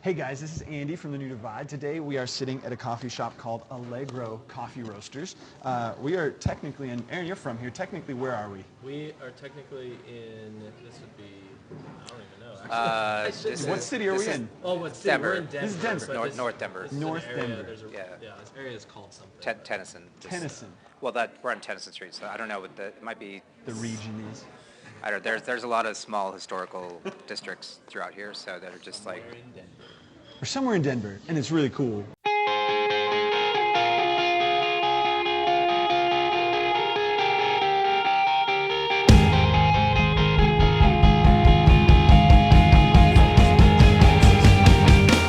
Hey guys, this is Andy from The New Divide. Today we are sitting at a coffee shop called Allegro Coffee Roasters. We are technically, and Aaron, you're from here. Technically, where are we? We are technically in, this would be, I don't even know, actually. What city are we in? Oh, what city? Denver. We're in Denver. This is Denver. North Denver. This is North an area, Denver. this area is called something. Tennyson. Tennyson. Well, we're on Tennyson Street, so I don't know what it might be. The region is. I don't know. There's a lot of small historical districts throughout here, so that are just like. We're in Denver. We're somewhere in Denver, and it's really cool.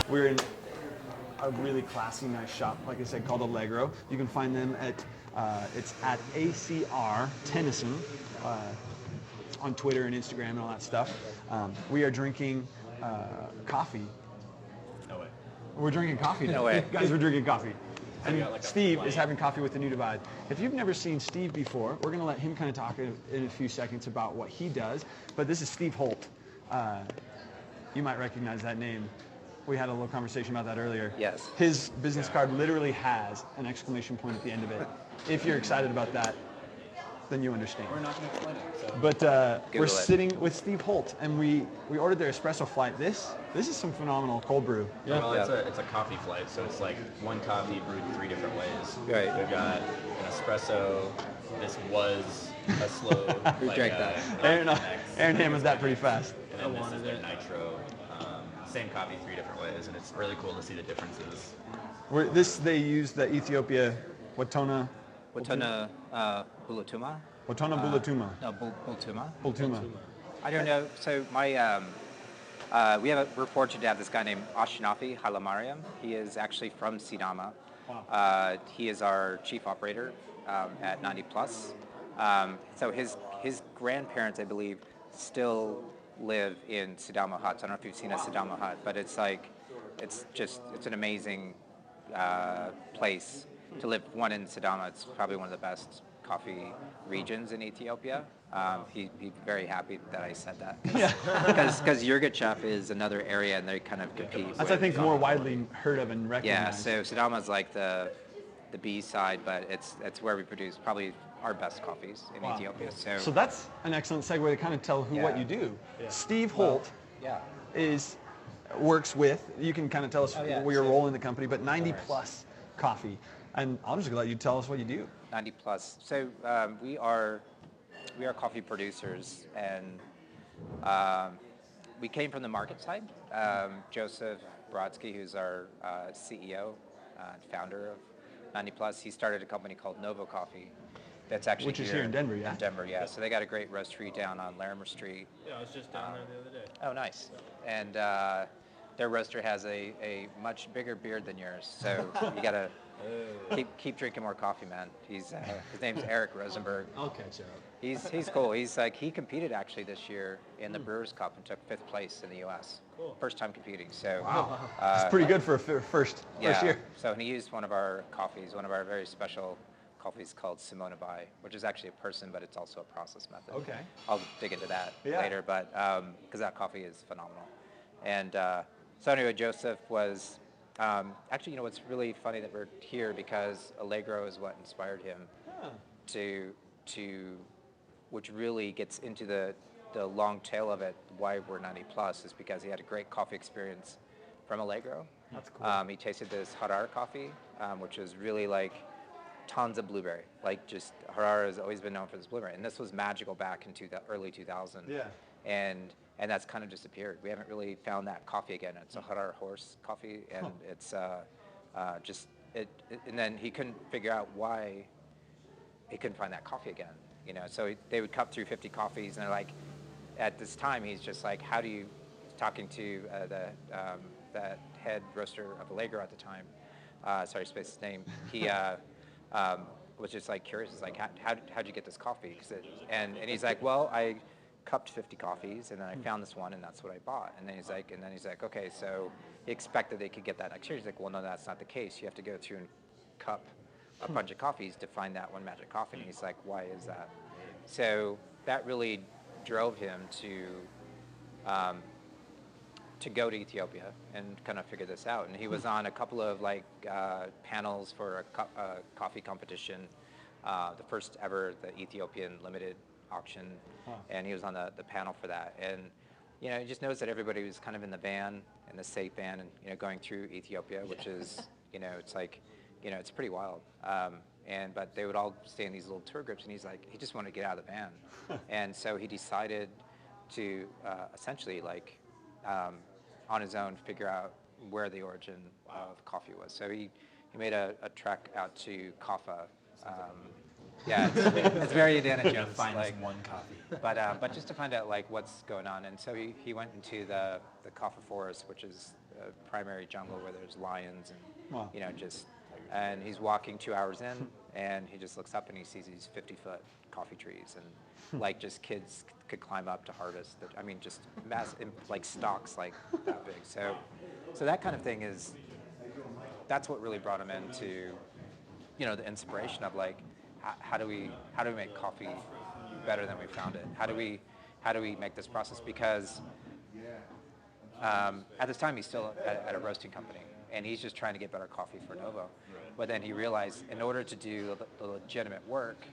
We're in a really classy, nice shop, like I said, called Allegro. You can find them at, it's at ACR Tennyson on Twitter and Instagram and all that stuff. We are drinking coffee. No way. We're drinking coffee now. No way. Guys, we're drinking coffee. And got like a Steve flame. is having coffee with The New Divide. If you've never seen Steve before, we're going to let him kind of talk in a few seconds about what he does. But this is Steve Holt. You might recognize that name. We had a little conversation about that earlier. Yes. His business card literally has an exclamation point at the end of it. If you're excited about that, then you understand. We're not going to explain it. So. But we're it. sitting with Steve Holt, and we ordered their espresso flight. This is some phenomenal cold brew. Yeah. Well, Yeah. it's a coffee flight, so it's like one coffee brewed 3 different ways. Right. We've got an espresso. This was a slow. Who drank that? Aaron hammered that pretty fast. And then this is their nitro. Same coffee, 3 different ways, and it's really cool to see the differences. They use the Ethiopia Watona Watona Bulutuma? Bulatuma. No, Bultuma. Bultuma. I don't know. So we're fortunate to have this guy named Ashinafi Hailemariam. He is actually from Sidama. Wow. He is our chief operator at 90 Plus. So his grandparents, I believe, still live in Sidama huts. I don't know if you've seen a Sidama hut, but it's an amazing place to live. One in Sidama, it's probably one of the best coffee regions in Ethiopia. He'd be very happy that I said that. Because Yirgacheffe is another area and they kind of compete. That's, I think, more widely heard of and Yeah, recognized. so Sidama's like the B side, but it's where we produce probably our best coffees in Wow. Ethiopia. So that's an excellent segue to kind of tell what Yeah. you do. Yeah. Steve Holt Yeah. works with, you can kind of tell us Oh, yeah. where your role in the company, but 90 Plus Coffee. And I'll just let you tell us what you do. 90 Plus. So we are coffee producers, and we came from the market side. Joseph Brodsky, who's our CEO, founder of 90 Plus, he started a company called Novo Coffee. That's actually Which is here in Denver, yeah? In Denver, yeah. So they got a great roastery down on Larimer Street. Yeah, I was just down there the other day. Oh, nice. And their roaster has a much bigger beard than yours, so you gotta keep drinking more coffee, man. His name's Eric Rosenberg. I'll catch up. He's cool. He competed actually this year in the Brewers Cup and took 5th place in the U.S. Cool. First time competing. So Wow. It's pretty good for a first yeah. year. So he used one of our coffees, one of our very special coffees called Simona Bai, which is actually a person, but it's also a process method. Okay. I'll dig into that Yeah. later, but because that coffee is phenomenal. And so anyway, Joseph was actually, what's really funny that we're here because Allegro is what inspired him to which really gets into the long tail of it. Why we're 90 Plus is because he had a great coffee experience from Allegro. That's cool. He tasted this Harar coffee, which is really like tons of blueberry. Like just Harar has always been known for this blueberry, and this was magical back in early 2000. Yeah. And that's kind of disappeared. We haven't really found that coffee again. It's a Harar horse coffee, and it's and then he couldn't figure out why he couldn't find that coffee again. So they would cup through 50 coffees, and they're like, at this time, he's just like, how do you, talking to the head roaster of Allegro at the time, sorry, space his name, he was just like curious, it's like, how'd you get this coffee? And he's like, well, I cupped 50 coffees, and then I found this one, and that's what I bought. And then he's like, okay, so he expected they could get that next year. He's like, well, no, that's not the case. You have to go through and cup a bunch of coffees to find that one magic coffee. And he's like, why is that? So that really drove him to go to Ethiopia and kind of figure this out. And he was on a couple of like panels for a coffee competition, the first ever, the Ethiopian limited auction, and he was on the panel for that. And you know, he just knows that everybody was kind of in the van, in the safe van, and you know, going through Ethiopia, which is, you know, it's like, you know, it's pretty wild. But they would all stay in these little tour groups, and he's like, he just wanted to get out of the van, and so he decided to essentially like on his own figure out where the origin of coffee was. So he made a trek out to Kaffa. Yeah, it's very Indiana Jones. Find like, one coffee. but just to find out like what's going on, and so he went into the Kaffa forest, which is a primary jungle where there's lions and you know, just, and he's walking 2 hours in, and he just looks up and he sees these 50-foot coffee trees, and like just kids could climb up to harvest. I mean, just massive, like stalks like that big. So that kind of thing that's what really brought him into, you know, the inspiration of like, how do we make coffee better than we found it? How do we make this process? Because at this time he's still at a roasting company, and he's just trying to get better coffee for Novo. But then he realized in order to do the legitimate work,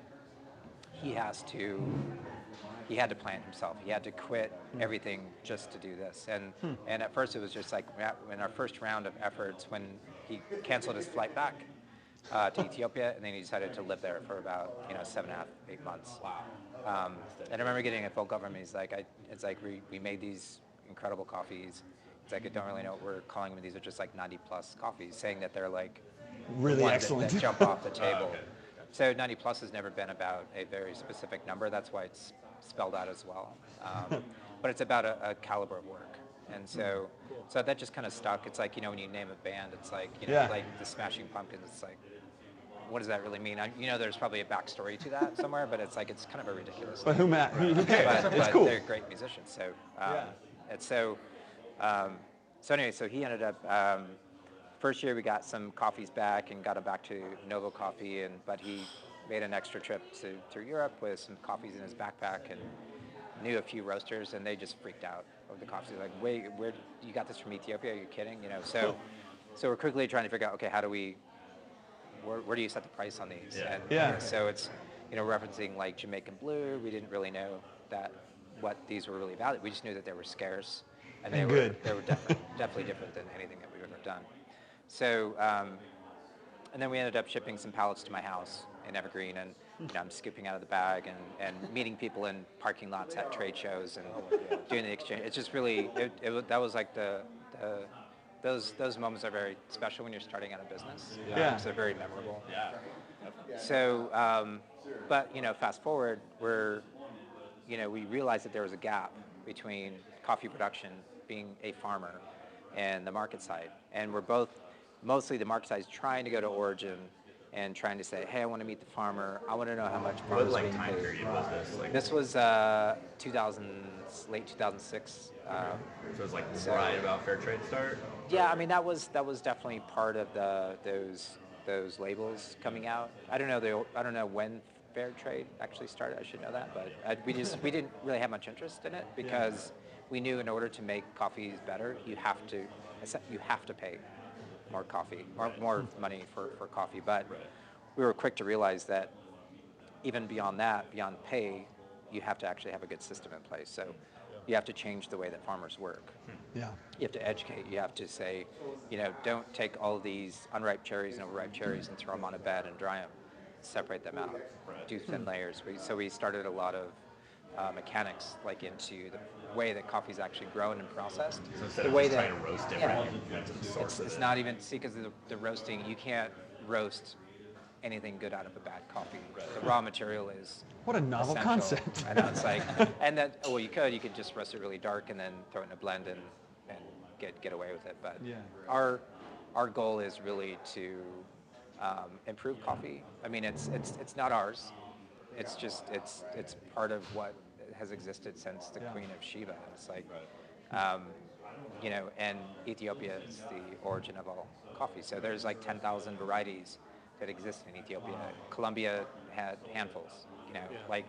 he had to plant himself. He had to quit everything just to do this. And at first it was just like in our first round of efforts, when he canceled his flight back to Ethiopia, and then he decided to live there for about 7.5, 8 months. Wow. And I remember getting a phone call from him. He's like, it's like we made these incredible coffees. It's like, I don't really know what we're calling them. These are just like 90+ coffees, saying that they're like really ones excellent. that jump off the table. Okay. So 90+ has never been about a very specific number. That's why it's spelled out as well. But it's about a caliber of work. And so that just kind of stuck. It's like, when you name a band, it's like, like the Smashing Pumpkins, it's like, what does that really mean? There's probably a backstory to that somewhere, but it's like, it's kind of a ridiculous But thing. who cares? But it's cool. They're great musicians. So, and so anyway, so he ended up, first year we got some coffees back and got him back to Novo Coffee, but he made an extra trip through Europe with some coffees in his backpack and knew a few roasters, and they just freaked out over the coffees. Like, wait, where you got this from Ethiopia? Are you kidding? So we're quickly trying to figure out, okay, where do you set the price on these? And so it's, referencing like Jamaican Blue. We didn't really know what these were really valued. We just knew that they were scarce, and they were definitely different than anything that we've ever done. So, and then we ended up shipping some pallets to my house in Evergreen, and I'm scooping out of the bag and meeting people in parking lots at trade shows and doing the exchange. It's just really, that was like those moments are very special when you're starting out a business. Because they're very memorable. Yeah. So, but fast forward, we realized that there was a gap between coffee production, being a farmer, and the market side, and we're both. Mostly the market side is trying to go to origin and trying to say, hey, I want to meet the farmer. I want to know how much farmers What being time paid. period was this? This was late 2006. So it was like right about fair trade start? Yeah, I mean that was definitely part of those labels coming out. I don't know when fair trade actually started. I should know that, but we didn't really have much interest in it because we knew in order to make coffees better, you have to pay more coffee, or more money for coffee. But we were quick to realize that even beyond that, beyond pay, you have to actually have a good system in place. So you have to change the way that farmers work. Yeah. You have to educate. You have to say, don't take all of these unripe cherries and overripe cherries and throw them on a bed and dry them. Separate them out. Do thin layers. So we started a lot of mechanics into the way that coffee is actually grown and processed. So instead the of way just that, trying to roast different, it's not even, because of the roasting, you can't roast anything good out of a bad coffee. The raw material is what a novel essential. concept. I know, it's like, and then, you could just roast it really dark and then throw it in a blend and get away with it. But our goal is really to improve coffee. I mean, it's not ours. It's just, it's part of what has existed since the Queen of Sheba. It's like, and Ethiopia is the origin of all coffee. So there's like 10,000 varieties that exist in Ethiopia. Colombia had handfuls, like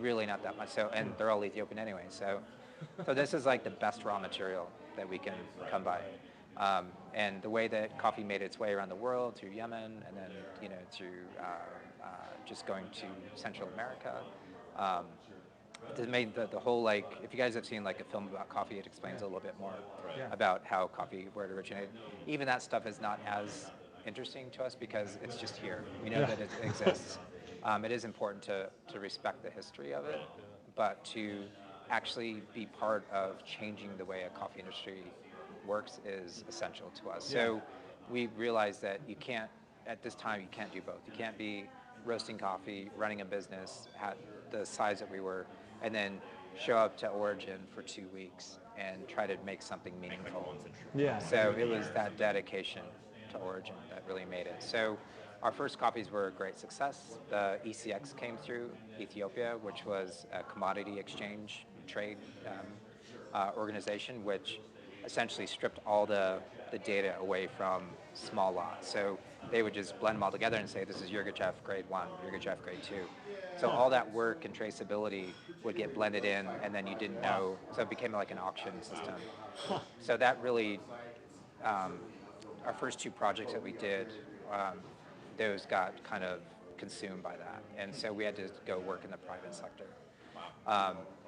really not that much. So, and they're all Ethiopian anyway. So So this is like the best raw material that we can come by. And the way that coffee made its way around the world through Yemen and then, to just going to Central America. It made the whole, like, if you guys have seen like a film about coffee, it explains a little bit more about how coffee, where it originated. Even that stuff is not as interesting to us because it's just here. We know that it exists. It is important to respect the history of it, but to actually be part of changing the way a coffee industry works is essential to us. So we realized that you can't, at this time, you can't do both. You can't be roasting coffee, running a business at the size that we were, and then show up to Origin for 2 weeks and try to make something meaningful. Yeah. So it was that dedication to Origin that really made it. So our first copies were a great success. The ECX came through Ethiopia, which was a commodity exchange trade organization, which essentially stripped all the data away from small lots. So they would just blend them all together and say, this is Yirgacheffe grade 1, Yirgacheffe grade 2. So all that work and traceability would get blended in, and then you didn't know. So it became like an auction system. So that really, our first 2 projects that we did, those got kind of consumed by that. And so we had to go work in the private sector.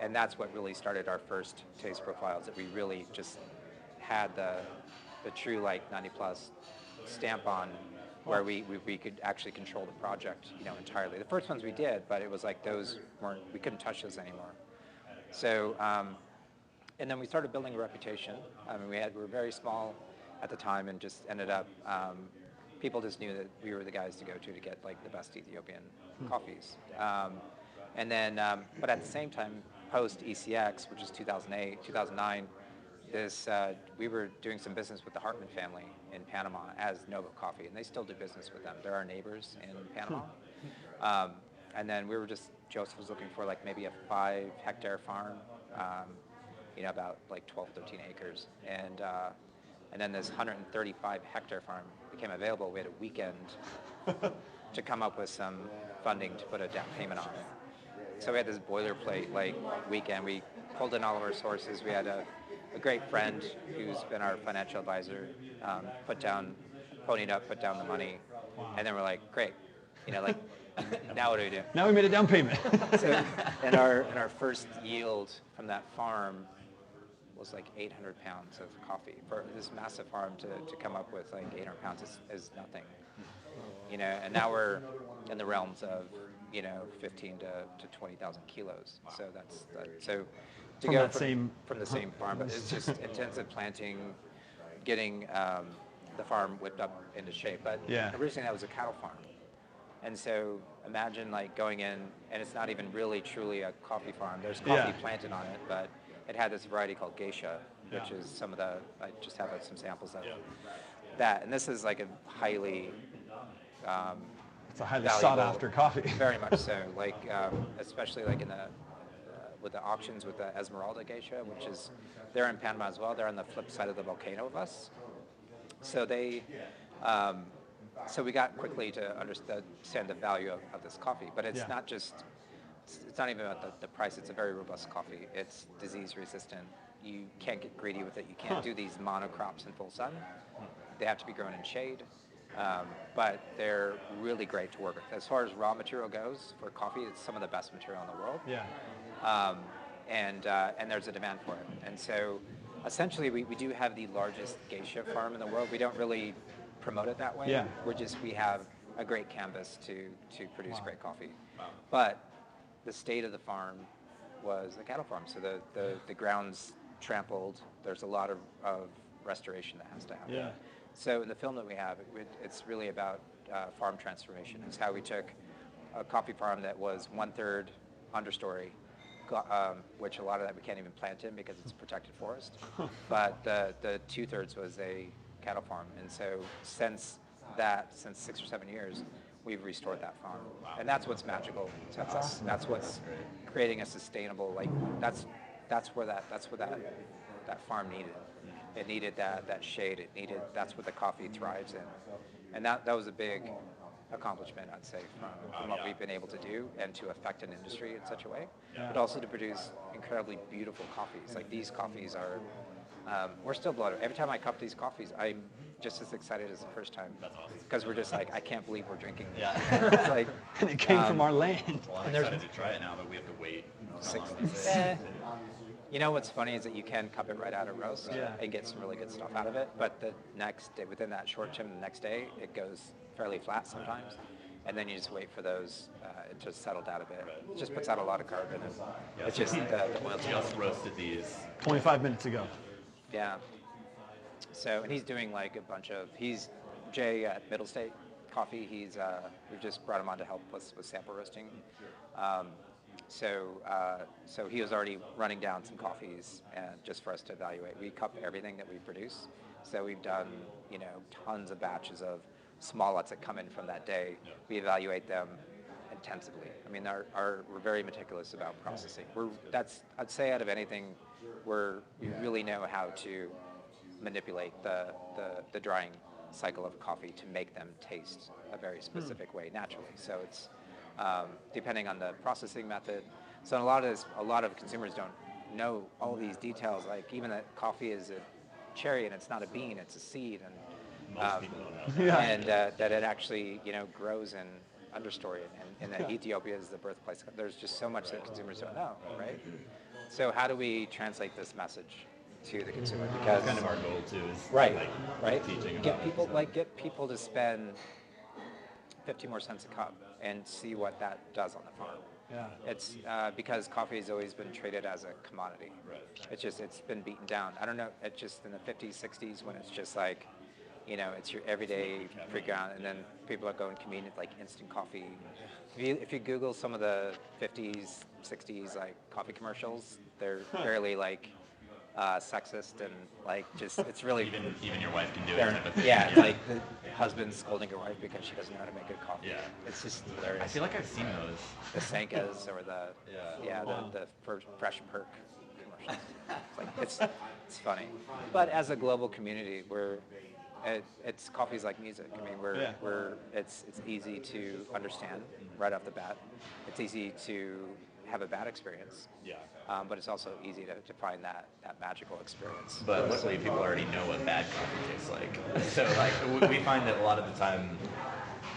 And that's what really started our first taste profiles, that we really just had the true like 90 plus stamp on, where we could actually control the project, entirely. The first ones we did, but it was like those we couldn't touch those anymore. So, and then we started building a reputation. I mean, we were very small at the time, and just ended up, people just knew that we were the guys to go to get like the best Ethiopian coffees. And then, but at the same time, post ECX, which is 2008, 2009, we were doing some business with the Hartman family in Panama as Nova Coffee, and they still do business with them. They're our neighbors in Panama. And then Joseph was looking for like maybe a 5-hectare farm, about like 12, 13 acres. And then this 135-hectare farm became available. We had a weekend to come up with some funding to put a down payment on it. So we had this boilerplate like weekend. We pulled in all of our sources. We had a great friend who's been our financial advisor, ponied up, put down the money, and then we're like, great, now what do we do? Now we made a down payment. So, and our first yield from that farm was like 800 pounds of coffee. For this massive farm to come up with like 800 pounds is nothing, and now we're in the realms of 15 to 20,000 kilos. So so to From go that same from the same farm, but it's just intensive planting, getting the farm whipped up into shape. But originally that was a cattle farm, and so imagine like going in, and it's not even really truly a coffee farm. There's coffee planted on it, but it had this variety called geisha, which is some of the, I just have some samples of that, and this is like a highly it's a highly valuable, sought after coffee. Very much so. Like especially like in the with the auctions with the Esmeralda geisha, which is they're in Panama as well. They're on the flip side of the volcano of us. So so we got quickly to understand the value of this coffee. But it's not just. It's not even about the price. It's a very robust coffee. It's disease resistant. You can't get greedy with it. You can't do these monocrops in full sun. They have to be grown in shade. But they're really great to work with. As far as raw material goes for coffee, it's some of the best material in the world. And there's a demand for it. And so essentially we do have the largest geisha farm in the world. We don't really promote it that way. We have a great canvas to produce great coffee. But the state of the farm was a cattle farm. So the ground's trampled. There's a lot of restoration that has to happen. So in the film that we have, it's really about farm transformation. It's how we took a coffee farm that was 1/3 understory, which a lot of that we can't even plant in because it's a protected forest. But the 2/3 was a cattle farm. And so since 6 or 7 years, we've restored that farm. And that's what's magical to us. Awesome. That's what's creating a sustainable, like that's where that farm needed. It needed that shade. That's what the coffee thrives in, and that was a big accomplishment, I'd say, from what we've been able to do and to affect an industry in such a way, but also to produce incredibly beautiful coffees. Like these coffees are, we're still blown away. Every time I cup these coffees, I'm just as excited as the first time. That's awesome. Because we're just like, I can't believe we're drinking this. Yeah. It's like, And it came from our land. Well, I'm And there's- excited to try it now, but we have to wait. How long Six- is it? You know what's funny is that you can cup it right out of roast Yeah. and get some really good stuff out of it, but the next day, within that short term, the next day, it goes fairly flat sometimes, and then you just wait for those to settle down a bit. It just puts out a lot of carbon, and it's just the oil. Just roasted these. 25 minutes ago. Yeah. So, and he's doing like a bunch of, he's Jay at Middle State Coffee. We've just brought him on to help us with sample roasting. So he was already running down some coffees and just for us to evaluate. We cup everything that we produce. So we've done, tons of batches of small lots that come in from that day. We evaluate them intensively. I mean, we're very meticulous about processing. I'd say out of anything, we really know how to manipulate the drying cycle of coffee to make them taste a very specific way naturally. So it's depending on the processing method. So a lot of consumers don't know all these details, like even that coffee is a cherry and it's not a bean, it's a seed, and Most people don't know. Yeah. and that it actually grows in understory, and that Ethiopia is the birthplace. There's just so much that consumers don't know, right? So how do we translate this message to the consumer? Because That's kind of our goal too. Is right, like, right. Teaching Get about people to spend 50 more cents a cup and see what that does on the farm. Yeah. It's because coffee has always been treated as a commodity. Right. It's been beaten down. I don't know. It's just in the 50s, 60s when it's just like, it's your everyday freak-out, and then people are going convenient like instant coffee. If you Google some of the 50s, 60s like coffee commercials, they're fairly like sexist and like just it's really even your wife can do it. they're- Type of thing. yeah, it's like the husband scolding your wife because she doesn't know how to make good coffee. Yeah. It's just I hilarious. feel like I've seen those. The Sankas or the Wow. the Fresh and Perk commercials. It's funny, but as a global community, it's coffee's like music. I mean, it's easy to understand right off the bat. It's easy to have a bad experience. Yeah. But it's also easy to find that magical experience. But luckily, people already know what bad coffee tastes like. So like we find that a lot of the time,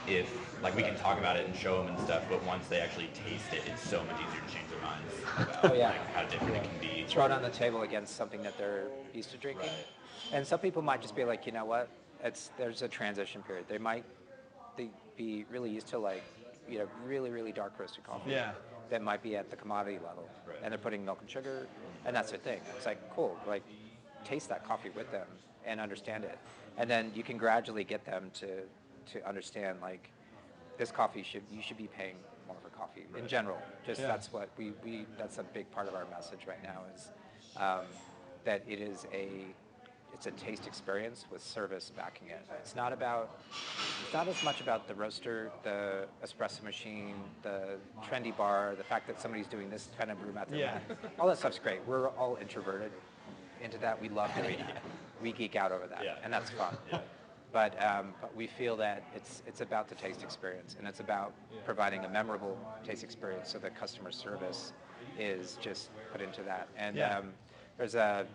if like we can talk about it and show them and stuff, but once they actually taste it, it's so much easier to change their minds about like how different it can be. Throw it on the table against something that they're used to drinking. Right. And some people might just be like, you know what? There's a transition period. They might be really used to like, really, really dark roasted coffee. Yeah. That might be at the commodity level. Right. And they're putting milk and sugar, and that's their thing. It's like, cool, like taste that coffee with them and understand it. And then you can gradually get them to understand like this coffee you should be paying more for coffee in general. Just that's what that's a big part of our message right now is that it's a taste experience with service backing it. It's not as much about the roaster, the espresso machine, the trendy bar, the fact that somebody's doing this kind of brew method. Yeah. All that stuff's great. We're all introverted into that. We love doing that. We geek out over that, and that's fun. Yeah. But we feel that it's about the taste experience, and it's about providing a memorable taste experience so that customer service is just put into that. And there's a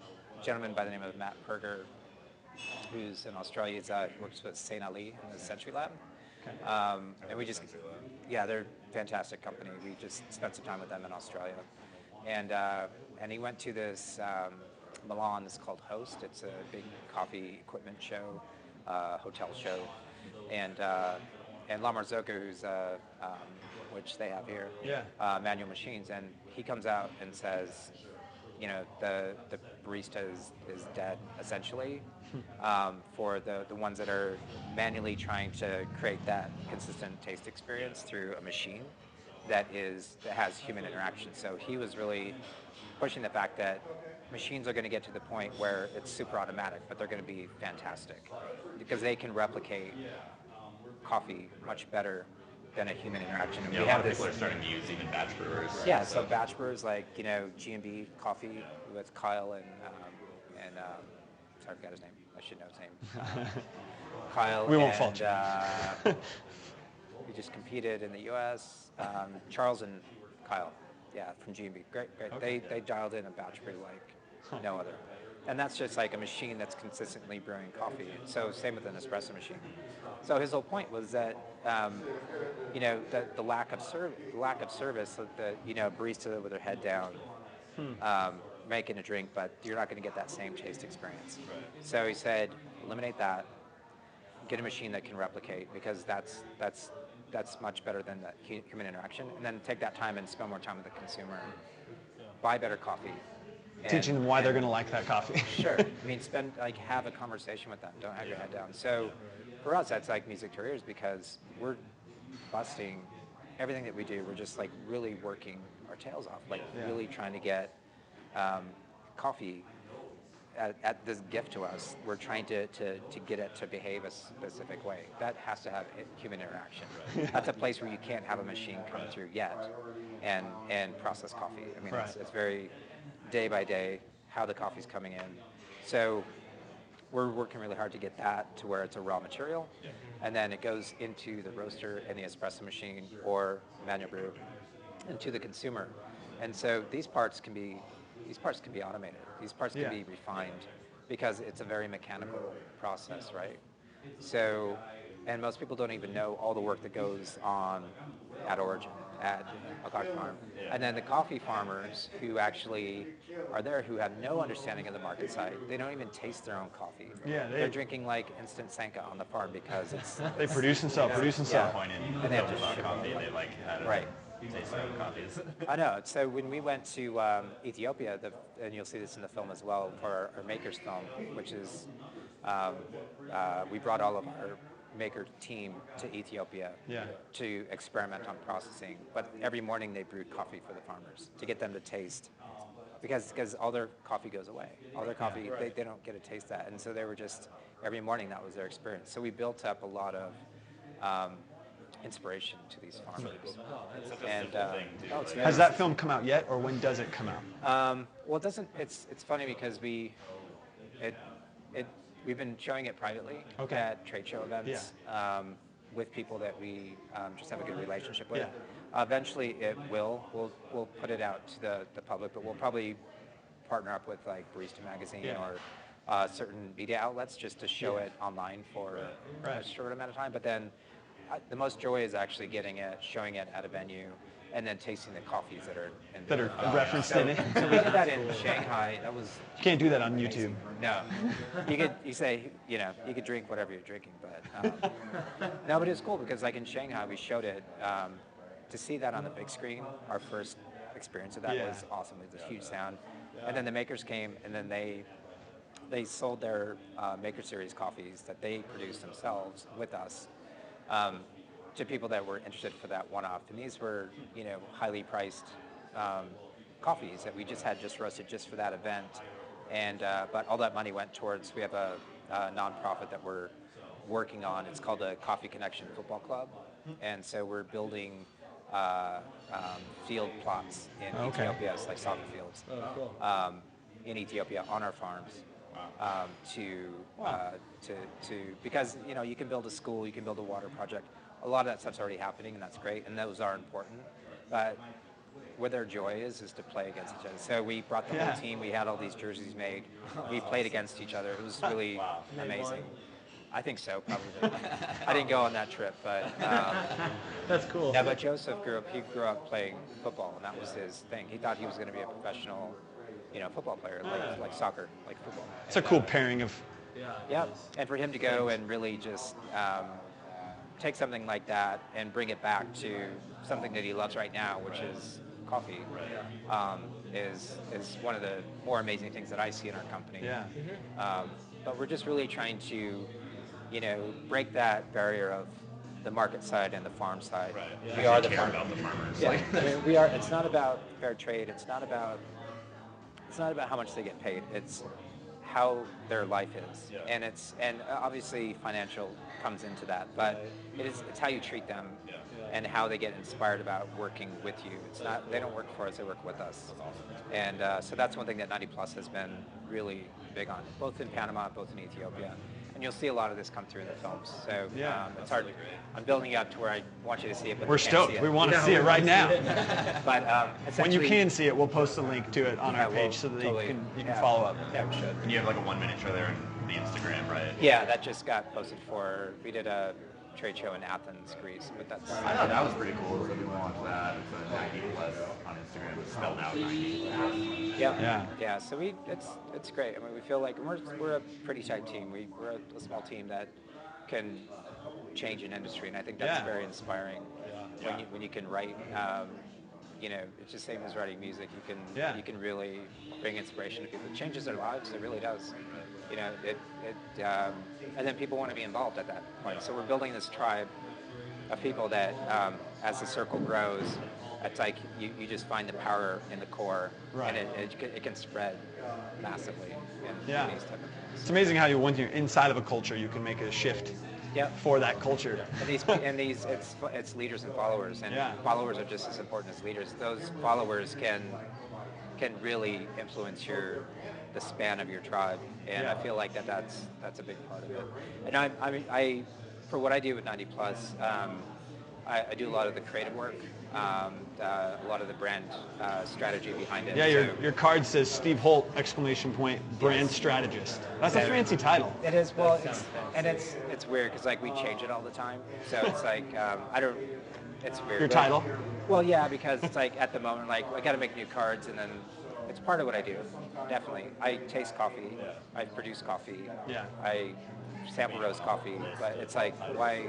gentleman by the name of Matt Perger who's in Australia. He works with St. Ali in the Century Lab. And we just, they're a fantastic company. We just spent some time with them in Australia. And he went to this Milan, it's called Host. It's a big coffee equipment show, hotel show. And La Marzocco, who's which they have here, manual machines. And he comes out and says, the barista is dead, essentially, for the ones that are manually trying to create that consistent taste experience through a machine that has human interaction. So he was really pushing the fact that machines are going to get to the point where it's super automatic, but they're going to be fantastic because they can replicate coffee much better than a human interaction. And A lot of people are starting to use even batch brewers. Yeah, so batch brewers like G&B Coffee with Kyle and sorry, I forgot his name. I should know his name. Kyle. We won't and, fault you. We just competed in the U.S. Charles and Kyle, yeah, from GMB. Great. Okay. They dialed in a batch brew like no other. And that's just like a machine that's consistently brewing coffee. So same with an espresso machine. So his whole point was that, the lack of service, barista with their head down, making a drink, but you're not going to get that same taste experience. Right. So he said, eliminate that, get a machine that can replicate, because that's much better than the human interaction, and then take that time and spend more time with the consumer, buy better coffee. Teaching them why they're going to like that coffee. Sure. I mean, have a conversation with them. Don't have your head down. So for us, that's like music to our ears, because we're busting everything that we do. We're just like really working our tails off, really trying to get coffee at this gift to us. We're trying to get it to behave a specific way. That has to have human interaction. That's a place where you can't have a machine come through yet and process coffee. I mean, it's very day by day how the coffee's coming in. So we're working really hard to get that to where it's a raw material, and then it goes into the roaster and the espresso machine or manual brew and to the consumer. And so these parts can be automated. These parts can be refined, because it's a very mechanical process, right? So, and most people don't even know all the work that goes on at origin, at a coffee farm. And then the coffee farmers who actually are there, who have no understanding of the market side, they don't even taste their own coffee. Yeah, they're drinking like instant Sanka on the farm because it's They produce and sell. Point in And they have to about ship coffee. They like had Right. taste their own coffees. I know. So when we went to Ethiopia, and you'll see this in the film as well, for our Makers film, which is, we brought all of our Maker team to Ethiopia to experiment on processing. But every morning they brewed coffee for the farmers to get them to taste, because all their coffee goes away. All their coffee, they don't get to taste that. And so they were just, every morning that was their experience. So we built up a lot of inspiration to these farmers. It's such a And simple thing, too. it's Has that film come out yet, or when does it come out? well, it doesn't. It's funny because we've been showing it privately at trade show events with people that we just have a good relationship with. Eventually, we'll put it out to the public, but we'll probably partner up with like Barista Magazine or certain media outlets just to show it online for a short amount of time. But then the most joy is actually showing it at a venue, and then tasting the coffees that are referenced in it. So we did that in Shanghai. That was You can't do that on YouTube. no. You could drink whatever you're drinking, but no. But it was cool because like in Shanghai, we showed it. To see that on the big screen, our first experience of that was awesome. It was a huge sound, and then the makers came, and then they sold their Maker Series coffees that they produced themselves with us. To people that were interested for that one-off, and these were, highly priced coffees that we just roasted just for that event, and but all that money went towards. We have a nonprofit that we're working on. It's called the Coffee Connection Football Club, and so we're building field plots in Ethiopia, it's like soccer fields, in Ethiopia on our farms. Because you can build a school, you can build a water project. A lot of that stuff's already happening, and that's great, and those are important. But where their joy is to play against each other. So we brought the whole team. We had all these jerseys made. We played against each other. It was really amazing. I think so, probably. I didn't go on that trip, but That's cool. yeah. But Joseph grew up playing football, and that was his thing. He thought he was going to be a professional, football player, like soccer, like football. It's a cool pairing of. Yeah, and for him to go and really just take something like that and bring it back to something that he loves right now, which is coffee, is one of the more amazing things that I see in our company. Yeah. But we're just really trying to, break that barrier of the market side and the farm side. Right. We are the care farm. about the farmers. Yeah, I mean, we are. It's not about fair trade. It's not about how much they get paid. It's how their life is, and obviously financial comes into that, but it's how you treat them and how they get inspired about working with you. It's not they don't work for us; they work with us, and so that's one thing that 90 Plus has been really big on, both in Panama, both in Ethiopia. And you'll see a lot of this come through in the films. So it's hard. I'm building it up to where I want you to see it, but We're you can't stoked. see it. We want to see it right now. But When you essentially- can see it, we'll post a link to it on our we'll page so that totally- you can follow up. Yeah, we should. And you have like a 1 minute trailer on the Instagram, right? Yeah, that just got posted we did a trade show in Athens, Greece, but that's... I thought that was pretty cool. So people watch that. It's a 90 plus on Instagram. It's spelled out 90. Yeah. So it's great. I mean, we feel like we're a pretty tight team. We're a small team that can change an industry, and I think that's very inspiring. When you can write, it's the same as writing music. You can really bring inspiration to people. It changes their lives. It really does. And then people want to be involved at that point. So we're building this tribe of people that, as the circle grows, it's like you just find the power in the core, and it can spread massively. In these type of things. It's amazing how once you're inside of a culture, you can make a shift for that culture. And it's leaders and followers, and followers are just as important as leaders. Those followers can really influence the span of your tribe, and I feel like that's a big part of it. And I for what I do with 90 Plus, I do a lot of the creative work, a lot of the brand strategy behind it. Yeah, your card says Steve Holt ! Brand strategist. That's a fancy title. It is. Well, it's weird because like we change it all the time. So it's like it's weird. Your title? Well, yeah, because it's like at the moment, like I got to make new cards, and then it's part of what I do. Definitely, I taste coffee. I produce coffee. Yeah. I sample roast coffee, but it's like why?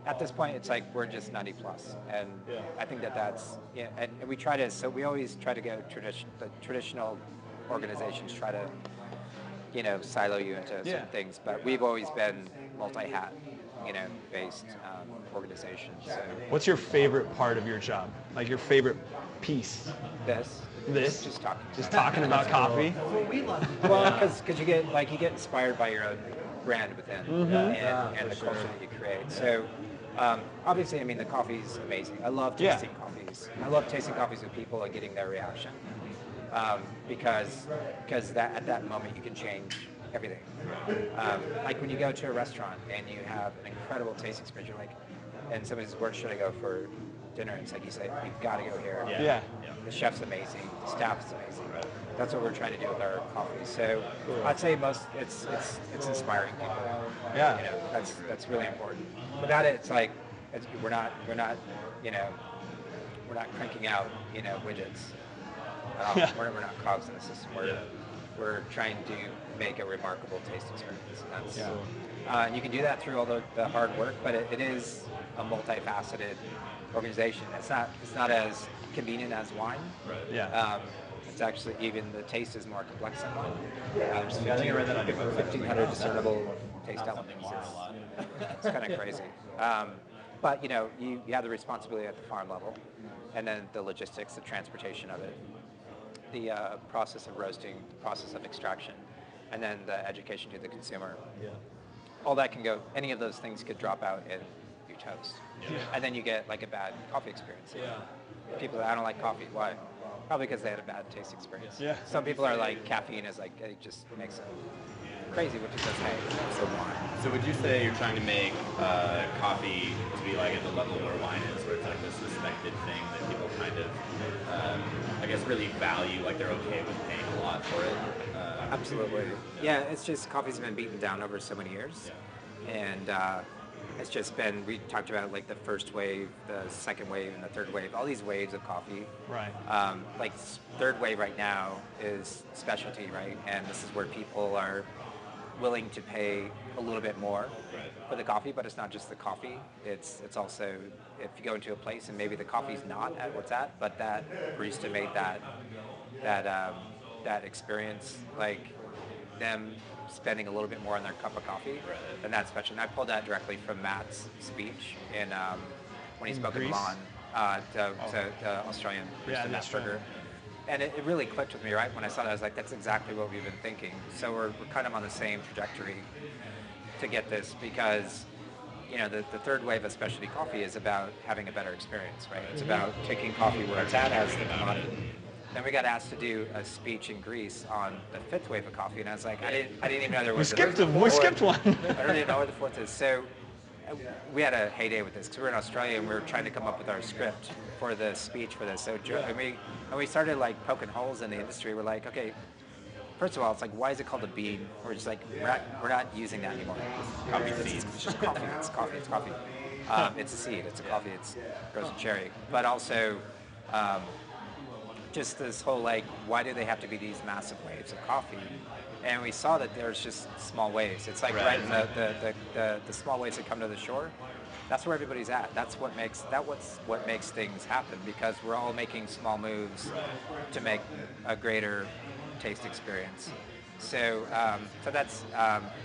At this point, it's like we're just 90 plus, and I think that's and we try to. So we always try to go the traditional organizations try to silo you into certain things, but we've always been multi-hat, based organizations. So What's your favorite part of your job? Like your favorite piece? This? Just talking about coffee? Well, because you get inspired by your own brand within and the culture that you create. So obviously, I mean, the coffee's amazing. I love tasting coffees. I love tasting coffees with people and getting their reaction. Because at that moment you can change everything. Like when you go to a restaurant and you have an incredible taste experience, you're like, and somebody says, where should I go for dinner? And it's like you say, you've got to go here. Yeah. The chef's amazing. The staff's amazing. That's what we're trying to do with our coffee. So I'd say it's inspiring people. Yeah. That's really important. Without it, it's like we're not cranking out widgets. We're not cogs in the system. We're trying to make a remarkable taste experience. And you can do that through all the hard work, but it is a multifaceted organization. It's not as convenient as wine. It's actually even the taste is more complex than wine. There's 1,500 discernible taste elements. It's kind of crazy. But you have the responsibility at the farm level, and then the logistics, the transportation of it, the process of roasting, the process of extraction, and then the education to the consumer. All that can go. Any of those things could drop out in your toast, and then you get like a bad coffee experience. People that I don't like coffee. Why? Probably because they had a bad taste experience. Some people are like caffeine is like it just makes them crazy, which is okay. So wine. So would you say you're trying to make coffee to be like at the level where wine is, where it's like this respected thing that people kind of, I guess, really value, like they're okay with paying a lot for it? Absolutely. Yeah, it's just coffee's been beaten down over so many years, and it's just been, we talked about like the first wave, the second wave, and the third wave, all these waves of coffee. Like third wave right now is specialty, right? And this is where people are willing to pay a little bit more for the coffee, but it's not just the coffee. It's also, if you go into a place and maybe the coffee's not at what's at, but that barista made that experience, like them spending a little bit more on their cup of coffee, and that's special. And I pulled that directly from Matt's speech in when he spoke in Greece? Milan to Australian barista Matt Berger. and it really clicked with me, right? When I saw that, I was like, that's exactly what we've been thinking. So we're kind of on the same trajectory to get this, because the third wave of specialty coffee is about having a better experience, right? It's about taking coffee where it's at as the commodity. Then we got asked to do a speech in Greece on the fifth wave of coffee, and I was like, I didn't even know there was. We skipped one. I don't even know where the fourth is. So we had a heyday with this because we were in Australia and we were trying to come up with our script for the speech for this. So and we started like poking holes in the industry. We're like, okay, first of all, it's like, why is it called a bean? We're just like, we're not using that anymore. Coffee seeds. It's just coffee. It's coffee. It's coffee. It's a seed. It's a coffee. It grows a cherry. But also, just this whole like, why do they have to be these massive waves of coffee? And we saw that there's just small waves. It's like right in the small waves that come to the shore. That's where everybody's at. That's what makes things happen, because we're all making small moves to make a greater taste experience. So that's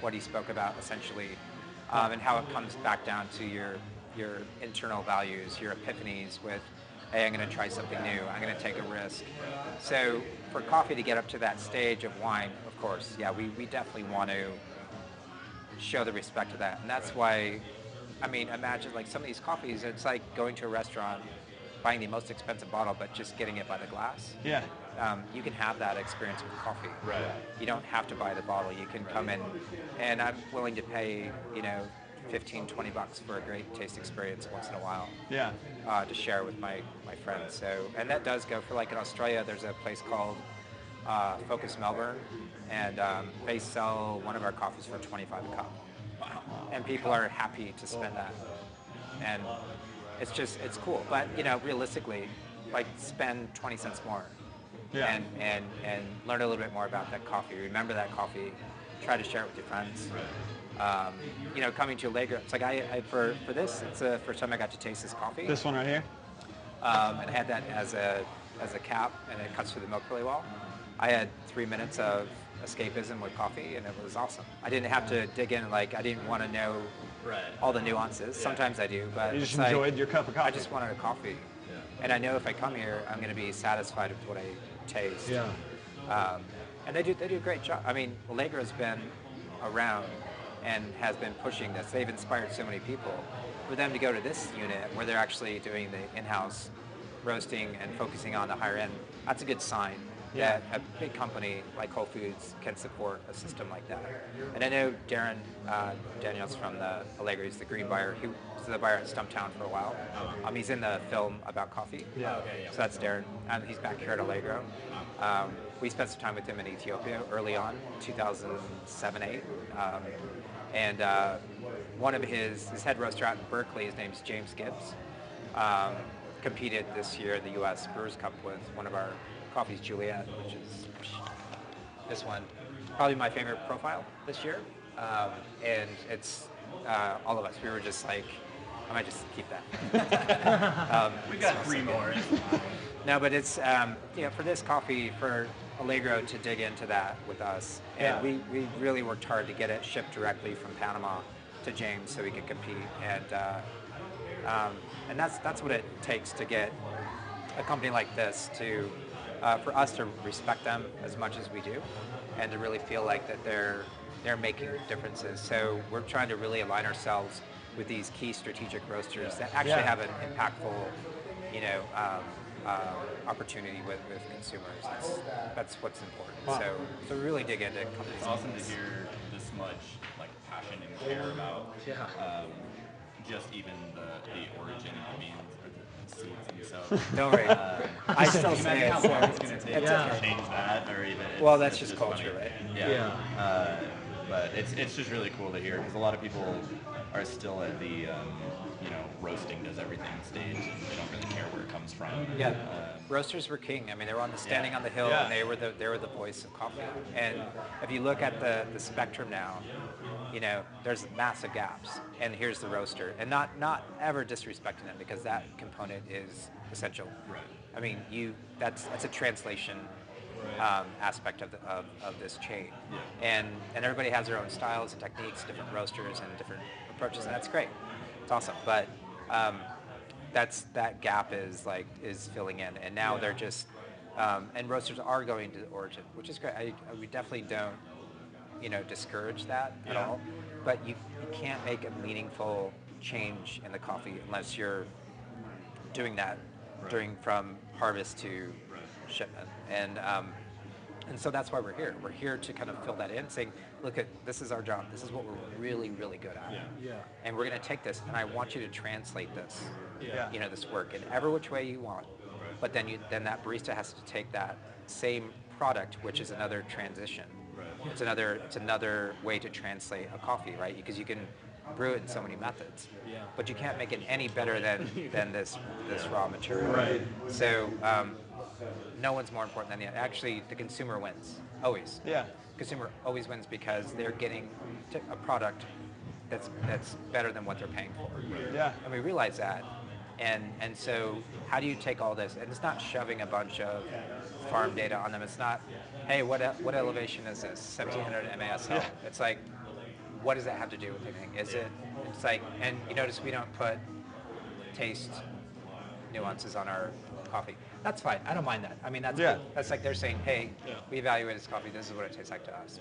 what he spoke about essentially, and how it comes back down to your internal values, your epiphanies with, hey, I'm going to try something new. I'm going to take a risk. So for coffee to get up to that stage of wine, of course, yeah, we definitely want to show the respect to that. And that's why, I mean, imagine like some of these coffees, it's like going to a restaurant, buying the most expensive bottle, but just getting it by the glass. Yeah. You can have that experience with coffee. Right. You don't have to buy the bottle. You can come in, and I'm willing to pay, $15, $20 for a great taste experience once in a while. Yeah. To share with my friends. So, and that does go for, like in Australia, there's a place called Focus Melbourne, and they sell one of our coffees for $25 a cup. And people are happy to spend that. And it's cool. But, realistically, like, spend 20 cents more. Yeah. And learn a little bit more about that coffee. Remember that coffee. Try to share it with your friends. Coming to Allegro, it's like I for this, it's the first time I got to taste this coffee. This one right here? And I had that as a cap, and it cuts through the milk really well. I had 3 minutes of escapism with coffee, and it was awesome. I didn't have to dig in, like, I didn't want to know all the nuances. Yeah. Sometimes I do, but you just enjoyed your cup of coffee. I just wanted a coffee. Yeah. And I know if I come here, I'm going to be satisfied with what I taste. Yeah. And they do a great job. I mean, Allegro's been around and has been pushing this. They've inspired so many people. For them to go to this unit where they're actually doing the in-house roasting and focusing on the higher end, that's a good sign that a big company like Whole Foods can support a system like that. And I know Darren Daniels from the Allegro, he's the green buyer. He was the buyer at Stumptown for a while. He's in the film about coffee. Yeah. So that's Darren. He's back here at Allegro. We spent some time with him in Ethiopia early on, 2007-8. And one of his head roaster out in Berkeley, his name's James Gibbs, competed this year in the U.S. Brewers Cup with one of our coffees, Juliet, which is this one. Probably my favorite profile this year. And it's all of us. We were just like, I might just keep that. We got 3 more. No, but it's, for this coffee, for Allegro to dig into that with us. And we really worked hard to get it shipped directly from Panama to James so we could compete. And that's what it takes to get a company like this to, for us to respect them as much as we do, and to really feel like that they're making differences. So we're trying to really align ourselves with these key strategic roasters that actually have an impactful, opportunity with consumers. That's what's important. Wow. So we really dig into companies. It's awesome to hear this much like passion and care about just even the origin of the beans or the seeds themselves. Don't worry. I still say it. How long it's going to take Yeah. to change that, or even Well, that's it's just culture, funny. right? Yeah. But it's just really cool to hear, because a lot of people are still at the roasting does everything stage, and they don't really care where it comes from. Yeah, roasters were king. I mean, they were standing on the hill, and they were the voice of coffee. And if you look at the spectrum now, there's massive gaps. And here's the roaster, and not ever disrespecting them, because that component is essential. Right. I mean, that's a translation aspect of this chain. Yeah. And everybody has their own styles and techniques, different roasters and different approaches, and that's great. It's awesome. But that gap is filling in, and now they're just And roasters are going to origin, which is great. We definitely don't, discourage that at all. But you can't make a meaningful change in the coffee unless you're doing that during from harvest to shipment. And so that's why we're here. We're here to kind of fill that in, saying, look, this is our job. This is what we're really, really good at. Yeah. And we're going to take this, and I want you to translate this, Yeah. this work in every which way you want. But then that barista has to take that same product, which is another transition. Right. It's another way to translate a coffee, right? Because you can brew it in so many methods. Yeah. But you can't make it any better than this raw material. Right. So no one's more important than the other. Actually, the consumer wins, always. Yeah. Consumer always wins because they're getting a product that's better than what they're paying for. Yeah. And we realize that. And so how do you take all this? And it's not shoving a bunch of farm data on them. It's not, hey, what elevation is this? 1700 MASL. Yeah. It's like, what does that have to do with anything? It's like, and you notice we don't put taste nuances on our coffee. That's fine. I don't mind that. I mean, that's Yeah. cool. That's like they're saying, hey, we evaluate this coffee. This is what it tastes like to us.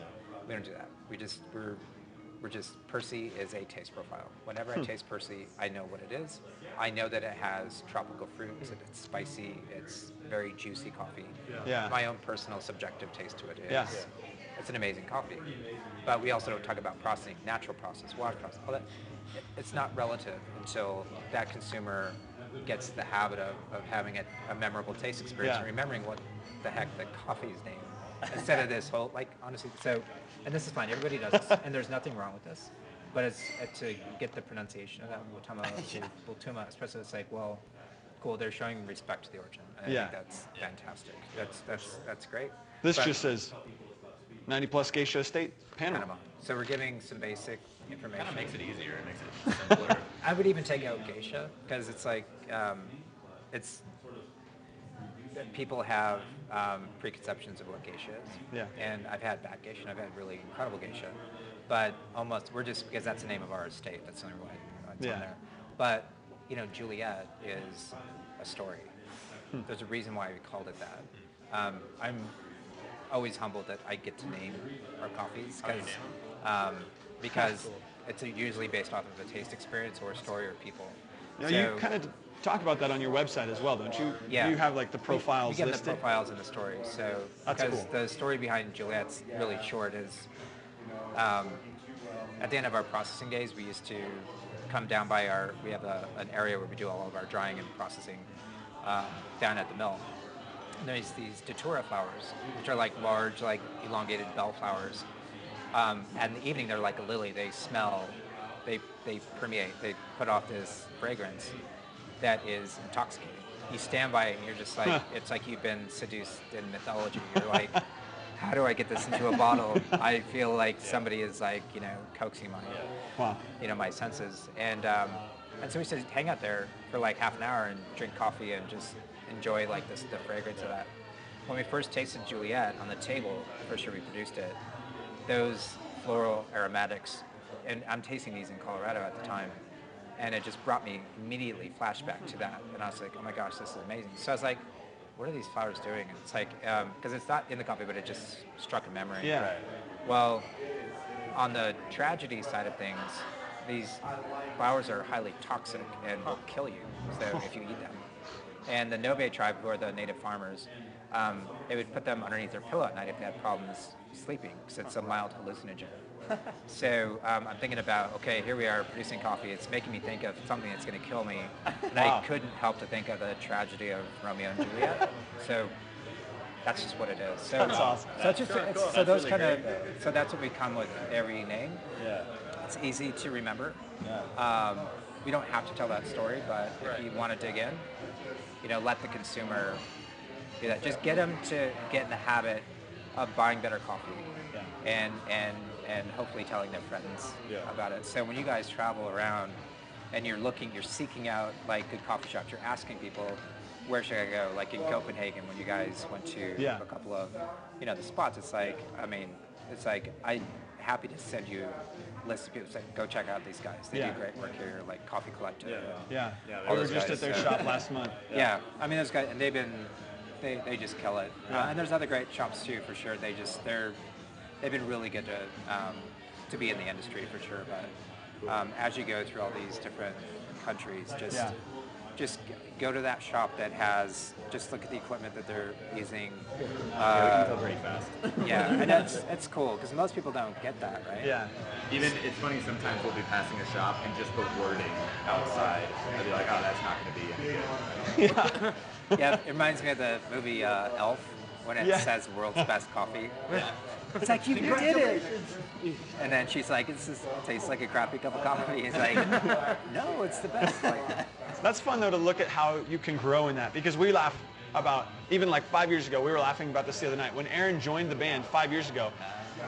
We don't do that. We're just Percy is a taste profile. Whenever I taste Percy, I know what it is. I know that it has tropical fruits. It's spicy. It's very juicy coffee. Yeah. My own personal subjective taste to it is. Yeah. It's an amazing coffee. But we also don't talk about processing, natural process, water process, all that. It's not relative until that consumer gets the habit of having a memorable taste experience Yeah. and remembering what the heck the coffee is named. Instead of this whole, honestly, and this is fine, everybody does this, and there's nothing wrong with this. But it's to get the pronunciation of that, Bultuma, especially it's like, well, cool, they're showing respect to the origin. And I think that's fantastic. That's great. This But- just says 90 plus geisha estate, Panama. Panama. So we're giving some basic information. Kind of makes it easier. It makes it simpler. I would even take out geisha because it's like people have preconceptions of what geisha is. Yeah. And I've had bad geisha and I've had really incredible geisha, but we're just because that's the name of our estate. That's the only way it's on there. But Juliet is a story. There's a reason why we called it that. I'm always humbled that I get to name our coffees because it's usually based off of a taste experience or a story or people. Now, you kind of talk about that on your website as well, don't you? Yeah. You have like the profiles we get listed. the profiles and the stories. So That's because cool. the story behind Juliet's really short is at the end of our processing days, we used to come down by we have an area where we do all of our drying and processing down at the mill. And there's these datura flowers, which are like large, like elongated bell flowers. And in the evening, they're like a lily. They smell, they permeate, they put off this fragrance that is intoxicating. You stand by it and you're just like, it's like you've been seduced in mythology. You're like, how do I get this into a bottle? I feel like somebody is like, coaxing my senses. And so we said, hang out there for like half an hour and drink coffee and just enjoy like the fragrance of that. When we first tasted Juliet on the table, the first year we produced it, those floral aromatics, and I'm tasting these in Colorado at the time, and it just brought me immediately flashback to that. And I was like, oh my gosh, this is amazing. So I was like, what are these flowers doing? And it's like, because it's not in the coffee, but it just struck a memory. Yeah. Right. Well, on the tragedy side of things, these flowers are highly toxic and will kill you if you eat them. And the Nove tribe, who are the native farmers, they would put them underneath their pillow at night if they had problems sleeping, because it's a mild hallucinogen. So I'm thinking about, okay, here we are producing coffee. It's making me think of something that's going to kill me. And I couldn't help to think of the tragedy of Romeo and Juliet. So that's just what it is. So, That's awesome. So, so those kind of, so that's what we come with every name. Yeah. It's easy to remember. We don't have to tell that story, but if you want to dig in, let the consumer do that. Just get them to get in the habit of buying better coffee, and hopefully telling their friends about it. So when you guys travel around and you're seeking out like good coffee shops, you're asking people, where should I go? Like in Copenhagen, when you guys went to a couple of, the spots, it's like, I'm happy to send you lists of people saying, go check out these guys. They do great work here, like Coffee Collective. Yeah. All We were those just guys, at their so- shop last month. Yeah, I mean those guys, and they've been they just kill it. And there's other great shops too, for sure. They've been really good to be in the industry for sure. But as you go through all these different countries, just go to that shop that has, just look at the equipment that they're using. Yeah, we can tell pretty fast. Yeah, and it's cool because most people don't get that, right? Yeah. Even, it's funny, sometimes we'll be passing a shop and just the wording outside, I'll be like, oh, that's not going to be any good. Yeah, it reminds me of the movie Elf when it says world's best coffee. Yeah. It's like, you did it! And then she's like, it tastes like a crappy cup of coffee. He's like, no, it's the best. Like, That's fun though to look at how you can grow in that, because we laugh about, even like 5 years ago, we were laughing about this the other night. When Aaron joined the band 5 years ago,